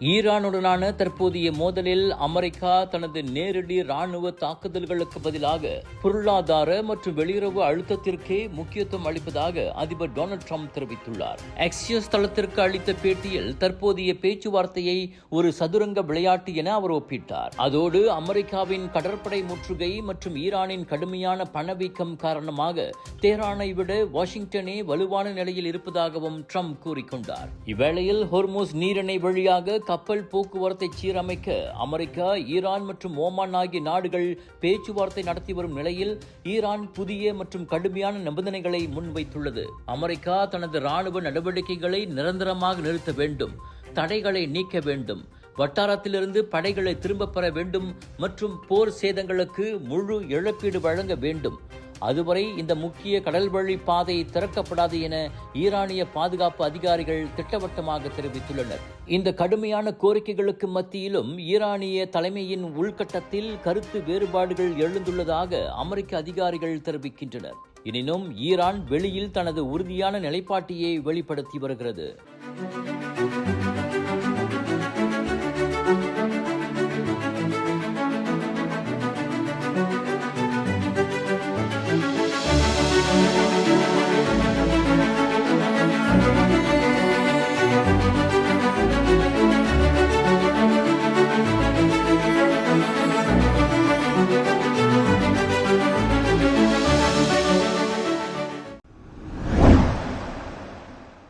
ஈரானுடனான தற்போதைய மோதலில் அமெரிக்கா தனது நேரடி ராணுவ தாக்குதல்களுக்கு பதிலாக பொருளாதார மற்றும் வெளியுறவு அழுத்தத்திற்கே முக்கியத்துவம் அளிப்பதாக அதிபர் டொனால்ட் ட்ரம்ப் தெரிவித்துள்ளார். எக்ஸியோஸ் தளத்திற்கு அளித்த பேட்டியில் தற்போதைய பேச்சுவார்த்தையை ஒரு சதுரங்க விளையாட்டு என அவர் ஒப்பிட்டார். அதோடு அமெரிக்காவின் கடற்படை முற்றுகை மற்றும் ஈரானின் கடுமையான பணவீக்கம் காரணமாக தெஹ்ரானை விட வாஷிங்டனே வலுவான நிலையில் இருப்பதாகவும் ட்ரம்ப் கூறிக்கொண்டார். இவ்வேளையில் ஹோர்முஸ் நீரிணை வழியாக கப்பல் போக்குவரத்தை சீரமைக்க அமெரிக்கா, ஈரான் மற்றும் ஓமான் ஆகிய நாடுகள் பேச்சுவார்த்தை நடத்தி வரும் நிலையில் ஈரான் புதிய மற்றும் கடுமையான நிபந்தனைகளை முன்வைத்துள்ளது. அமெரிக்கா தனது ராணுவ நடவடிக்கைகளை நிரந்தரமாக நிறுத்த வேண்டும், தடைகளை நீக்க வேண்டும், வட்டாரத்திலிருந்து படைகளை திரும்பப் பெற வேண்டும் மற்றும் போர் சேதங்களுக்கு முழு இழப்பீடு வழங்க வேண்டும். அதுவரை இந்த முக்கிய கடல்வழி பாதை திறக்கப்படாது என ஈரானிய பாதுகாப்பு அதிகாரிகள் திட்டவட்டமாக தெரிவித்துள்ளனர். இந்த கடுமையான கோரிக்கைகளுக்கு மத்தியிலும் ஈரானிய தலைமையின் உள்கட்டத்தில் கருத்து வேறுபாடுகள் எழுந்துள்ளதாக அமெரிக்க அதிகாரிகள் தெரிவிக்கின்றனர். எனினும் ஈரான் வெளியில் தனது உறுதியான நிலைப்பாட்டையே வெளிப்படுத்தி வருகிறது.